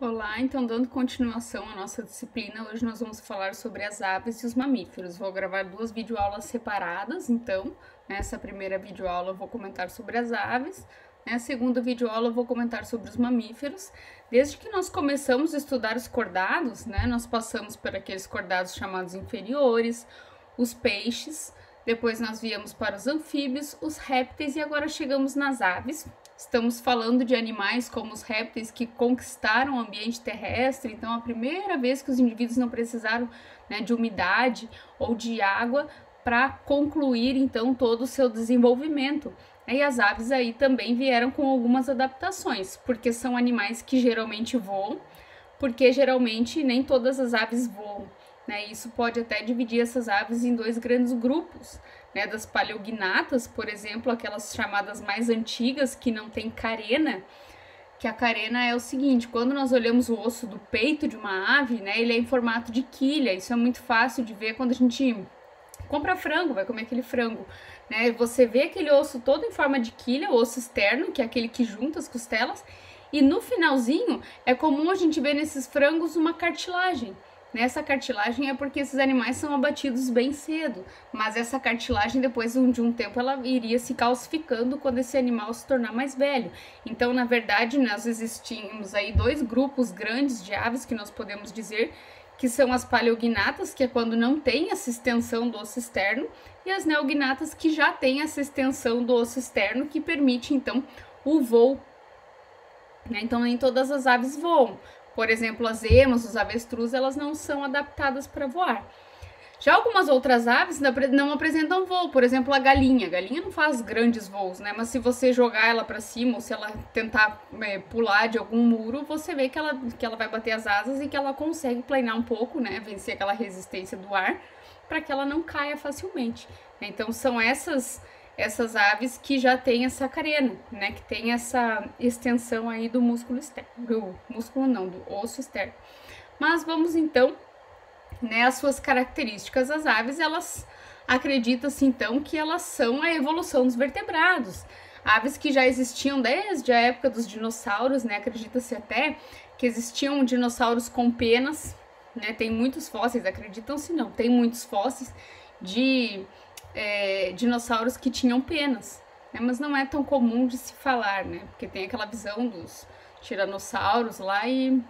Olá, então dando continuação à nossa disciplina, hoje nós vamos falar sobre as aves e os mamíferos. Vou gravar duas videoaulas separadas, então, nessa primeira videoaula eu vou comentar sobre as aves, na segunda videoaula eu vou comentar sobre os mamíferos. Desde que nós começamos a estudar os cordados, nós passamos por aqueles cordados chamados inferiores, os peixes, depois nós viemos para os anfíbios, os répteis e agora chegamos nas aves. Estamos falando de animais como os répteis que conquistaram o ambiente terrestre, então a primeira vez que os indivíduos não precisaram de umidade ou de água para concluir então todo o seu desenvolvimento. E as aves aí também vieram com algumas adaptações, porque são animais que geralmente voam, porque geralmente nem todas as aves voam. Isso pode até dividir essas aves em dois grandes grupos, das paleognatas, por exemplo, aquelas chamadas mais antigas que não tem carena, que a carena é o seguinte: quando nós olhamos o osso do peito de uma ave, ele é em formato de quilha. Isso é muito fácil de ver quando a gente compra frango, vai comer aquele frango, Você vê aquele osso todo em forma de quilha, o osso externo, que é aquele que junta as costelas, e no finalzinho é comum a gente ver nesses frangos uma cartilagem. Essa cartilagem é porque esses animais são abatidos bem cedo, mas essa cartilagem depois de um tempo ela iria se calcificando quando esse animal se tornar mais velho. Então, na verdade, nós existimos aí dois grupos grandes de aves que nós podemos dizer que são as paleognatas, que é quando não tem essa extensão do osso externo, e as neognatas, que já tem essa extensão do osso externo, que permite então o voo. Então, nem todas as aves voam. Por exemplo, as emas, os avestruz, elas não são adaptadas para voar. Já algumas outras aves não apresentam voo, por exemplo, a galinha. A galinha não faz grandes voos, mas se você jogar ela para cima ou se ela tentar pular de algum muro, você vê que ela vai bater as asas e que ela consegue planear um pouco, vencer aquela resistência do ar, para que ela não caia facilmente. Então, são essas aves que já tem essa carena, que tem essa extensão aí do músculo externo, do osso externo. Mas vamos então, as suas características. As aves, elas acredita-se então que elas são a evolução dos vertebrados. Aves que já existiam desde a época dos dinossauros, Acredita-se até que existiam dinossauros com penas, Tem muitos fósseis, acreditam-se não, tem muitos fósseis de dinossauros que tinham penas, mas não é tão comum de se falar, porque tem aquela visão dos tiranossauros lá e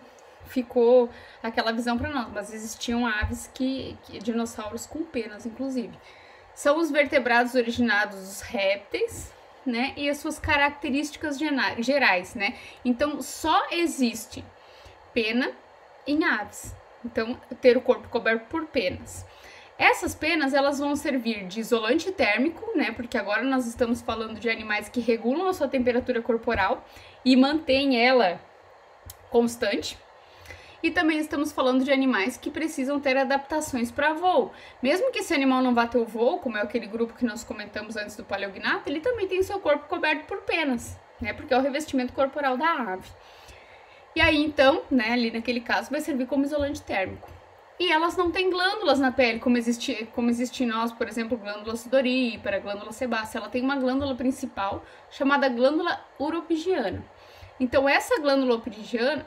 ficou aquela visão para nós, mas existiam aves dinossauros com penas, inclusive. São os vertebrados originados dos répteis, e as suas características gerais, Então, só existe pena em aves, então ter o corpo coberto por penas. Essas penas, elas vão servir de isolante térmico, porque agora nós estamos falando de animais que regulam a sua temperatura corporal e mantêm ela constante. E também estamos falando de animais que precisam ter adaptações para voo. Mesmo que esse animal não vá ter o voo, como é aquele grupo que nós comentamos antes do paleognato, ele também tem seu corpo coberto por penas, porque é o revestimento corporal da ave. E aí, então, ali naquele caso, vai servir como isolante térmico. E elas não têm glândulas na pele, como existe em nós, por exemplo, glândula sudorípara, glândula sebácea. Ela tem uma glândula principal chamada glândula uropigiana. Então, essa glândula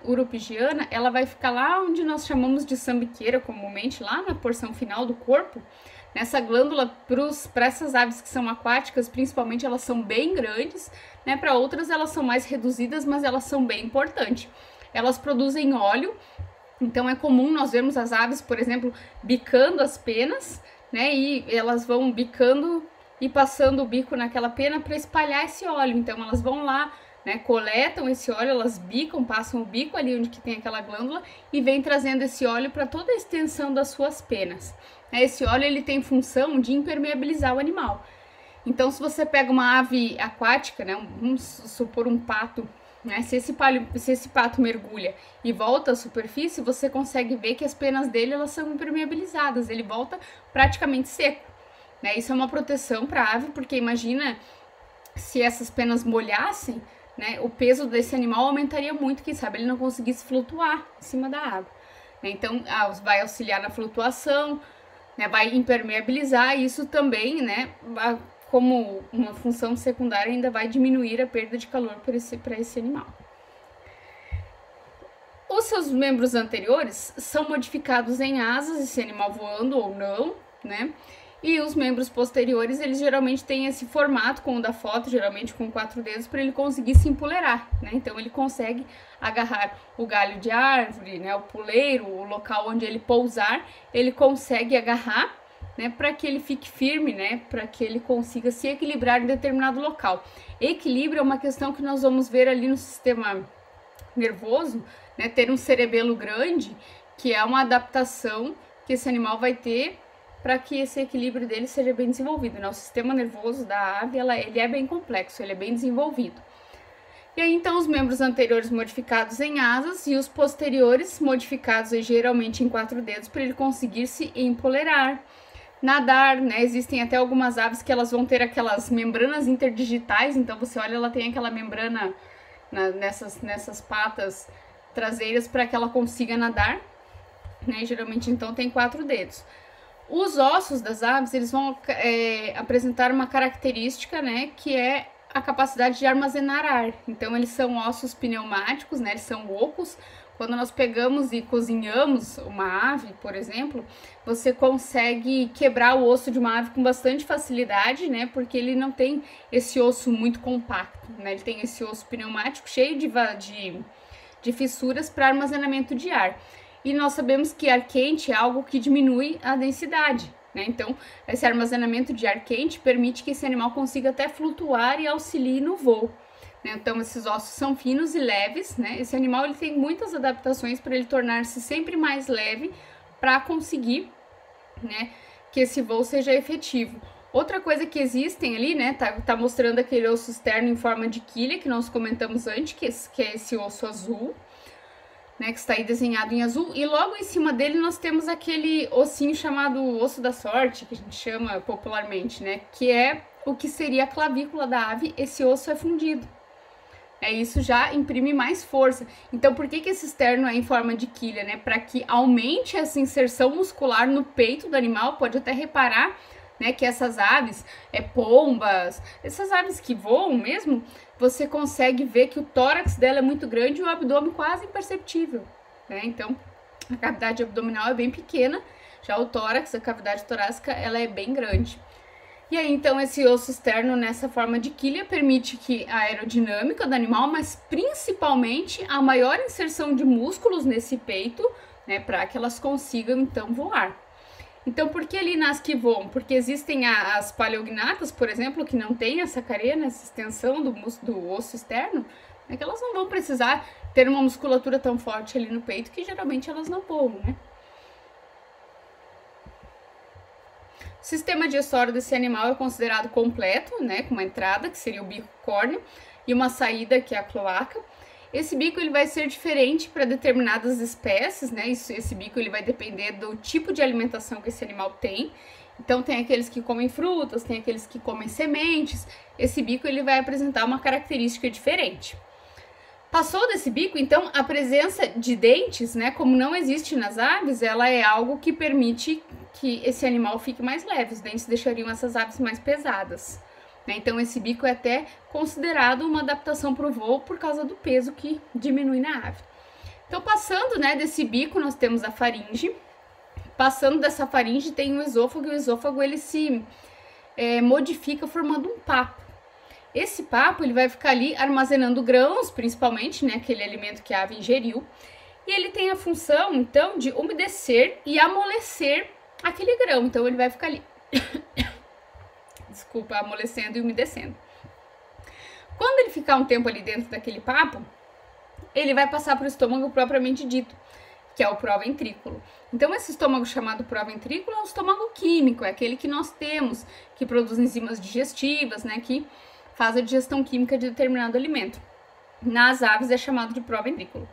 uropigiana, ela vai ficar lá onde nós chamamos de sambiqueira comumente, lá na porção final do corpo. Nessa glândula, para essas aves que são aquáticas, principalmente, elas são bem grandes, Para outras, elas são mais reduzidas, mas elas são bem importantes. Elas produzem óleo. Então, é comum nós vermos as aves, por exemplo, bicando as penas, E elas vão bicando e passando o bico naquela pena para espalhar esse óleo. Então, elas vão lá, coletam esse óleo, elas bicam, passam o bico ali onde que tem aquela glândula e vem trazendo esse óleo para toda a extensão das suas penas. Esse óleo, ele tem função de impermeabilizar o animal. Então, se você pega uma ave aquática, vamos supor um pato, se esse pato mergulha e volta à superfície, você consegue ver que as penas dele, elas são impermeabilizadas, ele volta praticamente seco, Isso é uma proteção para a ave, porque imagina se essas penas molhassem, o peso desse animal aumentaria muito, quem sabe ele não conseguisse flutuar em cima da água. Então, vai auxiliar na flutuação, vai impermeabilizar, e isso também, como uma função secundária, ainda vai diminuir a perda de calor para esse animal. Os seus membros anteriores são modificados em asas, esse animal voando ou não, né? E os membros posteriores, eles geralmente têm esse formato como o da foto, geralmente com 4 dedos, para ele conseguir se empoleirar, né? Então ele consegue agarrar o galho de árvore, né? O puleiro, o local onde ele pousar, ele consegue agarrar, né? Para que ele fique firme, né? Para que ele consiga se equilibrar em determinado local. Equilíbrio é uma questão que nós vamos ver ali no sistema nervoso, né? Ter um cerebelo grande, que é uma adaptação que esse animal vai ter para que esse equilíbrio dele seja bem desenvolvido, né? O sistema nervoso da ave, ele é bem complexo, ele é bem desenvolvido. E aí, então, os membros anteriores modificados em asas e os posteriores modificados geralmente em 4 dedos para ele conseguir se empoleirar. Nadar, né? Existem até algumas aves que elas vão ter aquelas membranas interdigitais, então você olha, ela tem aquela membrana nessas patas traseiras para que ela consiga nadar, né? Geralmente, então, tem 4 dedos. Os ossos das aves, eles vão apresentar uma característica, né, que é a capacidade de armazenar ar. Então, eles são ossos pneumáticos, né, eles são ocos. Quando nós pegamos e cozinhamos uma ave, por exemplo, você consegue quebrar o osso de uma ave com bastante facilidade, né, porque ele não tem esse osso muito compacto, né, ele tem esse osso pneumático cheio de fissuras para armazenamento de ar. E nós sabemos que ar quente é algo que diminui a densidade, né? Então, esse armazenamento de ar quente permite que esse animal consiga até flutuar e auxilie no voo, né? Então, esses ossos são finos e leves, né? Esse animal ele tem muitas adaptações para ele tornar-se sempre mais leve para conseguir, né, que esse voo seja efetivo. Outra coisa que existem ali, né, tá mostrando aquele osso externo em forma de quilha que nós comentamos antes, que é esse osso azul, né, que está aí desenhado em azul, e logo em cima dele nós temos aquele ossinho chamado osso da sorte, que a gente chama popularmente, né, que é o que seria a clavícula da ave. Esse osso é fundido. Isso já imprime mais força. Então, por que esse externo é em forma de quilha, né? Para que aumente essa inserção muscular no peito do animal. Pode até reparar, né, que essas aves, pombas, essas aves que voam mesmo, você consegue ver que o tórax dela é muito grande e o abdômen quase imperceptível, né? Então, a cavidade abdominal é bem pequena, já o tórax, a cavidade torácica, ela é bem grande. E aí, então, esse osso externo nessa forma de quilha permite que a aerodinâmica do animal, mas principalmente a maior inserção de músculos nesse peito, né, para que elas consigam, então, voar. Então, por que ali nas que voam? Porque existem as paleognatas, por exemplo, que não tem essa carena, essa extensão do osso externo, né, que elas não vão precisar ter uma musculatura tão forte ali no peito, que geralmente elas não voam, né? O sistema digestório desse animal é considerado completo, né, com uma entrada, que seria o bico córneo, e uma saída, que é a cloaca. Esse bico ele vai ser diferente para determinadas espécies, né? Esse bico ele vai depender do tipo de alimentação que esse animal tem. Então, tem aqueles que comem frutas, tem aqueles que comem sementes. Esse bico ele vai apresentar uma característica diferente. Passou desse bico, então, a presença de dentes, né, como não existe nas aves, ela é algo que permite que esse animal fique mais leve. Os dentes deixariam essas aves mais pesadas, né? Então, esse bico é até considerado uma adaptação para o voo por causa do peso que diminui na ave. Então, passando, né, desse bico, nós temos a faringe. Passando dessa faringe tem o esôfago, e o esôfago ele se modifica formando um papo. Esse papo ele vai ficar ali armazenando grãos, principalmente, né, aquele alimento que a ave ingeriu, e ele tem a função, então, de umedecer e amolecer aquele grão. Então, ele vai ficar ali, amolecendo e umedecendo. Quando ele ficar um tempo ali dentro daquele papo, ele vai passar para o estômago propriamente dito, que é o proventrículo. Então, esse estômago chamado proventrículo é um estômago químico, é aquele que nós temos, que produz enzimas digestivas, né, que faz a digestão química de determinado alimento. Nas aves é chamado de proventrículo.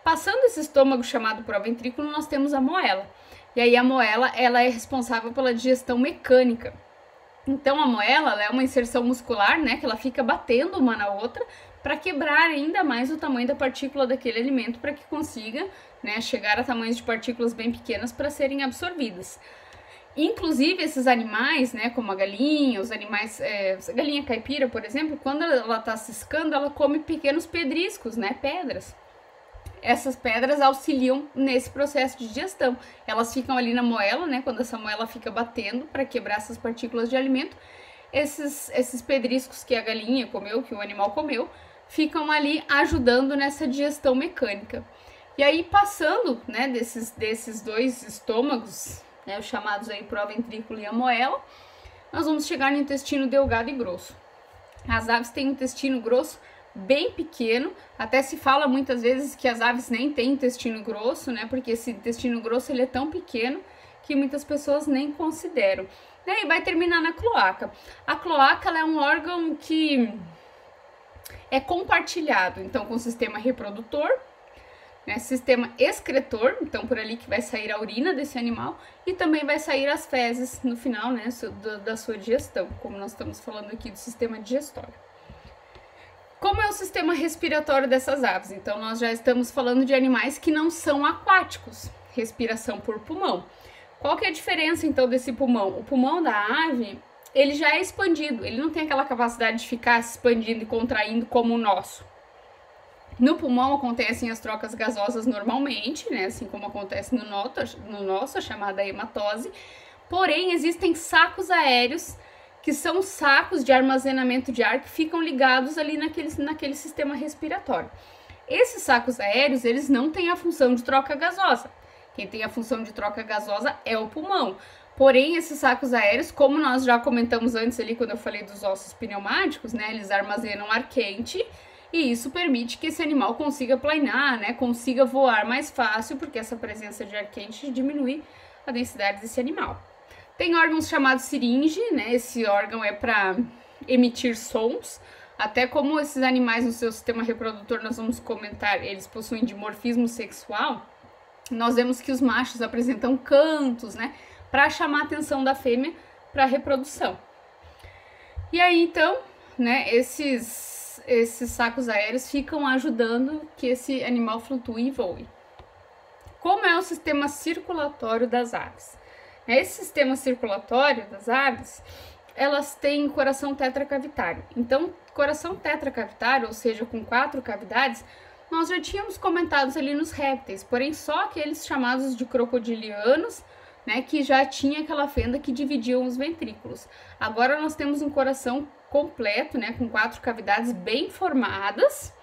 Passando esse estômago chamado proventrículo, nós temos a moela. E aí a moela, ela é responsável pela digestão mecânica. Então a moela, ela é uma inserção muscular, né, que ela fica batendo uma na outra para quebrar ainda mais o tamanho da partícula daquele alimento para que consiga, né, chegar a tamanhos de partículas bem pequenas para serem absorvidas. Inclusive, esses animais, né, como a galinha, os animais, a galinha caipira, por exemplo, quando ela está ciscando, ela come pequenos pedriscos, né, pedras. essas pedras auxiliam nesse processo de digestão. Elas ficam ali na moela, né? Quando essa moela fica batendo para quebrar essas partículas de alimento, esses pedriscos que a galinha comeu, que o animal comeu, ficam ali ajudando nessa digestão mecânica. E aí, passando, né, desses dois estômagos, né, os chamados aí proventriculo e a moela, nós vamos chegar no intestino delgado e grosso. As aves têm um intestino grosso bem pequeno, até se fala muitas vezes que as aves nem têm intestino grosso, né, porque esse intestino grosso ele é tão pequeno que muitas pessoas nem consideram. E vai terminar na cloaca. A cloaca ela é um órgão que é compartilhado, então, com o sistema reprodutor, né, sistema excretor, então por ali que vai sair a urina desse animal, e também vai sair as fezes no final, né, da sua digestão, como nós estamos falando aqui do sistema digestório. Como é o sistema respiratório dessas aves? Então nós já estamos falando de animais que não são aquáticos, respiração por pulmão. Qual que é a diferença então desse pulmão? O pulmão da ave, ele já é expandido, ele não tem aquela capacidade de ficar se expandindo e contraindo como o nosso. No pulmão acontecem as trocas gasosas normalmente, né, assim como acontece no nosso, a chamada hematose, porém existem sacos aéreos, que são sacos de armazenamento de ar que ficam ligados ali naquele sistema respiratório. Esses sacos aéreos, eles não têm a função de troca gasosa. Quem tem a função de troca gasosa é o pulmão. Porém, esses sacos aéreos, como nós já comentamos antes ali, quando eu falei dos ossos pneumáticos, né, eles armazenam ar quente, e isso permite que esse animal consiga planar, né, consiga voar mais fácil, porque essa presença de ar quente diminui a densidade desse animal. Tem órgãos chamados siringe, né, esse órgão é para emitir sons, até como esses animais no seu sistema reprodutor, nós vamos comentar, eles possuem dimorfismo sexual, nós vemos que os machos apresentam cantos, né, para chamar a atenção da fêmea para a reprodução. E aí, então, né, esses sacos aéreos ficam ajudando que esse animal flutue e voe. Como é o sistema circulatório das aves? Esse sistema circulatório das aves, elas têm coração tetracavitário. Então, coração tetracavitário, ou seja, com 4 cavidades, nós já tínhamos comentado ali nos répteis, porém só aqueles chamados de crocodilianos, né, que já tinha aquela fenda que dividiam os ventrículos. Agora nós temos um coração completo, né, com 4 cavidades bem formadas,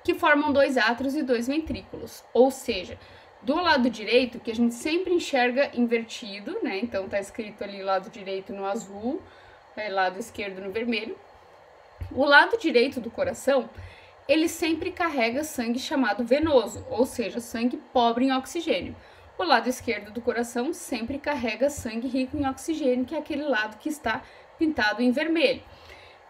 que formam 2 átrios e 2 ventrículos. Ou seja, do lado direito, que a gente sempre enxerga invertido, né, então tá escrito ali lado direito no azul, lado esquerdo no vermelho. O lado direito do coração, ele sempre carrega sangue chamado venoso, ou seja, sangue pobre em oxigênio. O lado esquerdo do coração sempre carrega sangue rico em oxigênio, que é aquele lado que está pintado em vermelho.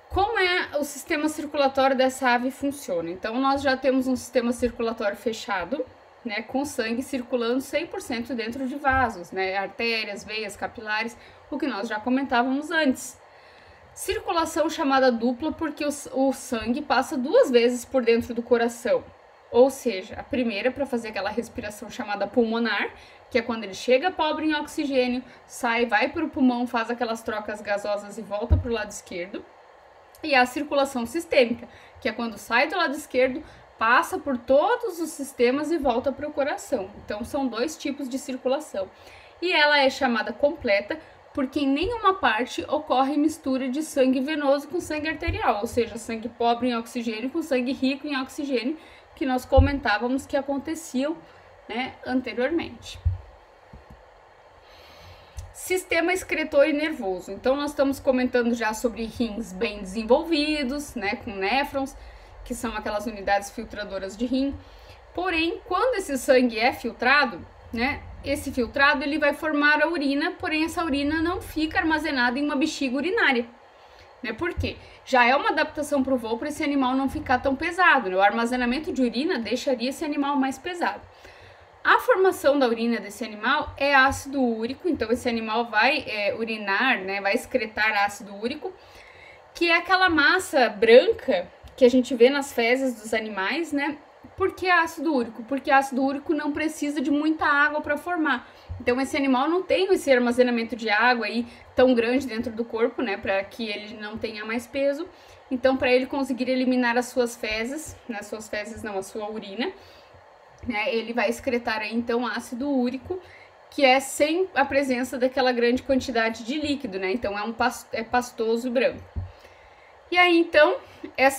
Como é o sistema circulatório dessa ave funciona? Então, nós já temos um sistema circulatório fechado, né, com sangue circulando 100% dentro de vasos, né, artérias, veias, capilares, o que nós já comentávamos antes. Circulação chamada dupla porque o sangue passa 2 vezes por dentro do coração. Ou seja, a primeira para fazer aquela respiração chamada pulmonar, que é quando ele chega pobre em oxigênio, sai, vai para o pulmão, faz aquelas trocas gasosas e volta para o lado esquerdo. E a circulação sistêmica, que é quando sai do lado esquerdo, passa por todos os sistemas e volta para o coração. Então, são 2 tipos de circulação. E ela é chamada completa porque em nenhuma parte ocorre mistura de sangue venoso com sangue arterial, ou seja, sangue pobre em oxigênio com sangue rico em oxigênio, que nós comentávamos que aconteciam, né, anteriormente. Sistema excretor e nervoso. Então, nós estamos comentando já sobre rins bem desenvolvidos, né, com néfrons, que são aquelas unidades filtradoras de rim. Porém, quando esse sangue é filtrado, né, esse filtrado ele vai formar a urina, porém essa urina não fica armazenada em uma bexiga urinária. Né? Por quê? Já é uma adaptação para o voo para esse animal não ficar tão pesado. Né? O armazenamento de urina deixaria esse animal mais pesado. A formação da urina desse animal é ácido úrico, então esse animal vai urinar, né, vai excretar ácido úrico, que é aquela massa branca que a gente vê nas fezes dos animais, né? Por que ácido úrico? Porque ácido úrico não precisa de muita água para formar. Então, esse animal não tem esse armazenamento de água aí tão grande dentro do corpo, né? Para que ele não tenha mais peso. Então, para ele conseguir eliminar as suas fezes, né? Suas fezes não, a sua urina, né, ele vai excretar aí, então, ácido úrico, que é sem a presença daquela grande quantidade de líquido, né? Então é pastoso e branco. E aí, então,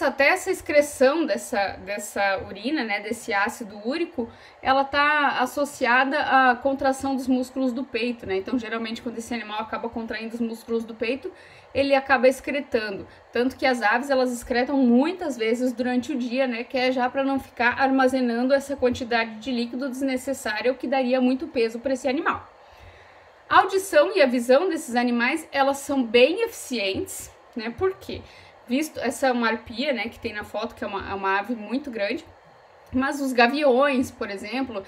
até essa excreção dessa urina, né, desse ácido úrico, ela tá associada à contração dos músculos do peito, né? Então, geralmente, quando esse animal acaba contraindo os músculos do peito, ele acaba excretando. Tanto que as aves, elas excretam muitas vezes durante o dia, né? Que é já para não ficar armazenando essa quantidade de líquido desnecessária, o que daria muito peso para esse animal. A audição e a visão desses animais, elas são bem eficientes, né? Por quê? Visto essa uma arpia, né, que tem na foto, que é uma ave muito grande, mas os gaviões, por exemplo,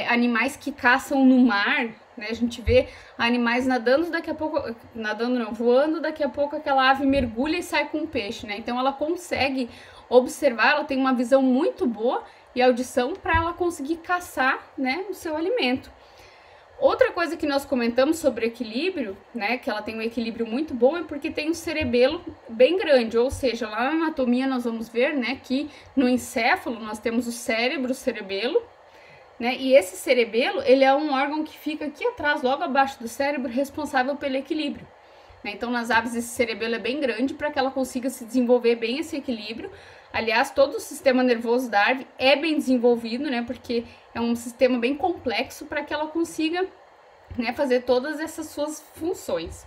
animais que caçam no mar, né, a gente vê animais nadando, daqui a pouco, nadando não, voando, daqui a pouco aquela ave mergulha e sai com um peixe, né, então ela consegue observar, ela tem uma visão muito boa e audição para ela conseguir caçar, né, o seu alimento. Outra coisa que nós comentamos sobre equilíbrio, né, que ela tem um equilíbrio muito bom, é porque tem um cerebelo bem grande, ou seja, lá na anatomia nós vamos ver, né, que no encéfalo nós temos o cérebro, o cerebelo, né, e esse cerebelo, ele é um órgão que fica aqui atrás, logo abaixo do cérebro, responsável pelo equilíbrio. Né? Então, nas aves, esse cerebelo é bem grande para que ela consiga se desenvolver bem esse equilíbrio. Aliás, todo o sistema nervoso da ave é bem desenvolvido, né, porque é um sistema bem complexo para que ela consiga, né, fazer todas essas suas funções.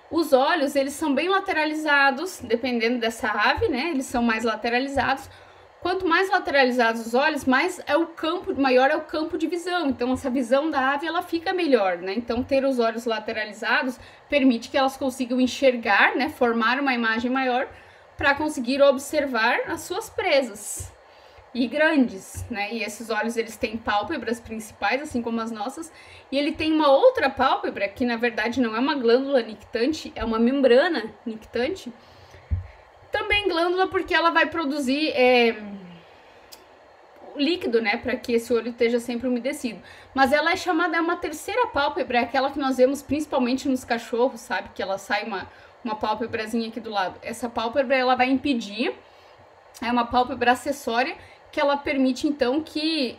Os olhos, eles são bem lateralizados, dependendo dessa ave, né, eles são mais lateralizados. Quanto mais lateralizados os olhos, maior é o campo de visão. Então, essa visão da ave, ela fica melhor, né? Então, ter os olhos lateralizados permite que elas consigam enxergar, né, formar uma imagem maior para conseguir observar as suas presas e grandes, né? E esses olhos, eles têm pálpebras principais, assim como as nossas, e ele tem uma outra pálpebra que na verdade não é uma glândula nictante, é uma membrana nictante. Também glândula porque ela vai produzir líquido, né, para que esse olho esteja sempre umedecido. Mas ela é chamada, é uma terceira pálpebra, é aquela que nós vemos principalmente nos cachorros, sabe? Que ela sai uma pálpebrazinha aqui do lado. Essa pálpebra, ela vai impedir, é uma pálpebra acessória, que ela permite, então, que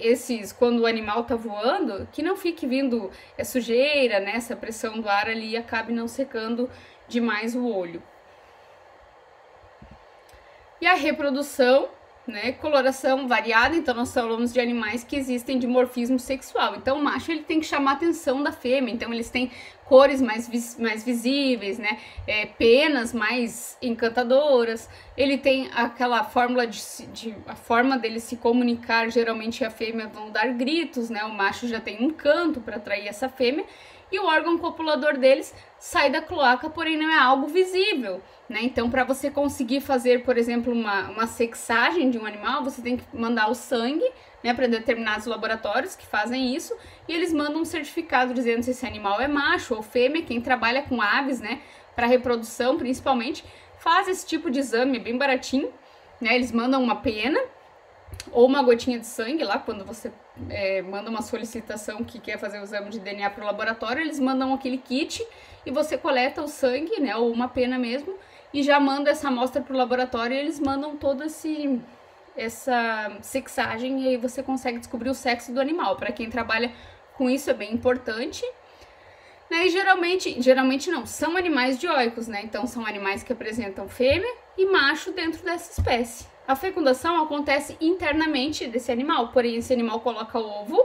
quando o animal tá voando, que não fique vindo sujeira, né, essa pressão do ar ali, acabe não secando demais o olho. E a reprodução, né, coloração variada, então nós falamos de animais que existem de morfismo sexual. Então o macho, ele tem que chamar a atenção da fêmea, então eles têm cores mais visíveis, né, penas mais encantadoras, ele tem aquela fórmula a forma dele se comunicar, geralmente a fêmea vão dar gritos, né, o macho já tem um canto para atrair essa fêmea, e o órgão copulador deles sai da cloaca, porém não é algo visível, né? Então, para você conseguir fazer, por exemplo, uma sexagem de um animal, você tem que mandar o sangue, né, para determinados laboratórios que fazem isso, e eles mandam um certificado dizendo se esse animal é macho ou fêmea. Quem trabalha com aves, né, para reprodução principalmente, faz esse tipo de exame, é bem baratinho, né? Eles mandam uma pena ou uma gotinha de sangue lá, quando você manda uma solicitação que quer fazer o exame de DNA para o laboratório, eles mandam aquele kit e você coleta o sangue, né, ou uma pena mesmo, e já manda essa amostra para o laboratório, e eles mandam toda essa sexagem, e aí você consegue descobrir o sexo do animal. Para quem trabalha com isso é bem importante, né? E geralmente não, são animais dioicos, né? Então são animais que apresentam fêmea e macho dentro dessa espécie. A fecundação acontece internamente desse animal, porém esse animal coloca ovo,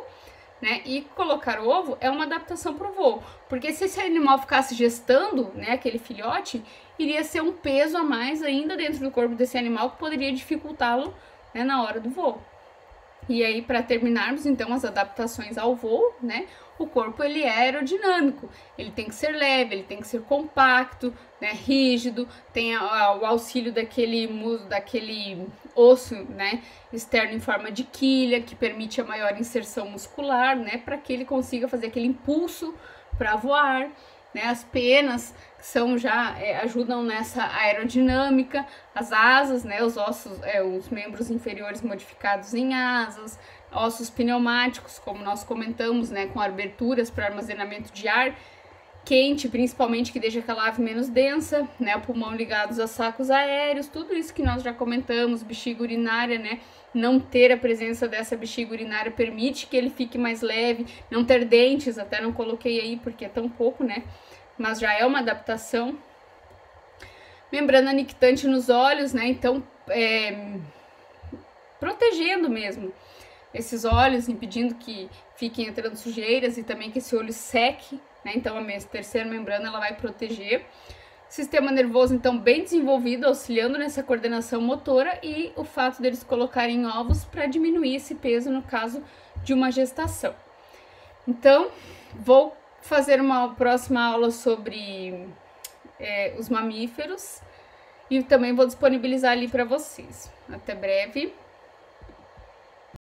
né? E colocar o ovo é uma adaptação para o voo, porque se esse animal ficasse gestando, né, aquele filhote, iria ser um peso a mais ainda dentro do corpo desse animal que poderia dificultá-lo, né, na hora do voo. E aí, para terminarmos então as adaptações ao voo, né, o corpo, ele é aerodinâmico, ele tem que ser leve, ele tem que ser compacto, né, rígido, tem o auxílio daquele osso, né, externo em forma de quilha, que permite a maior inserção muscular, né, para que ele consiga fazer aquele impulso para voar, né. As penas são ajudam nessa aerodinâmica, as asas, né, os ossos, os membros inferiores modificados em asas, ossos pneumáticos, como nós comentamos, né, com aberturas para armazenamento de ar. quente, principalmente, que deixa aquela ave menos densa, né? O pulmão ligados a sacos aéreos, tudo isso que nós já comentamos, bexiga urinária, né? Não ter a presença dessa bexiga urinária permite que ele fique mais leve, não ter dentes, até não coloquei aí porque é tão pouco, né? Mas já é uma adaptação. Membrana nictante nos olhos, né? Então, protegendo mesmo esses olhos, impedindo que fiquem entrando sujeiras e também que esse olho seque, né? Então, a terceira membrana, ela vai proteger. Sistema nervoso, então, bem desenvolvido, auxiliando nessa coordenação motora, e o fato deles colocarem ovos para diminuir esse peso no caso de uma gestação. Então, vou fazer uma próxima aula sobre os mamíferos e também vou disponibilizar ali para vocês. Até breve.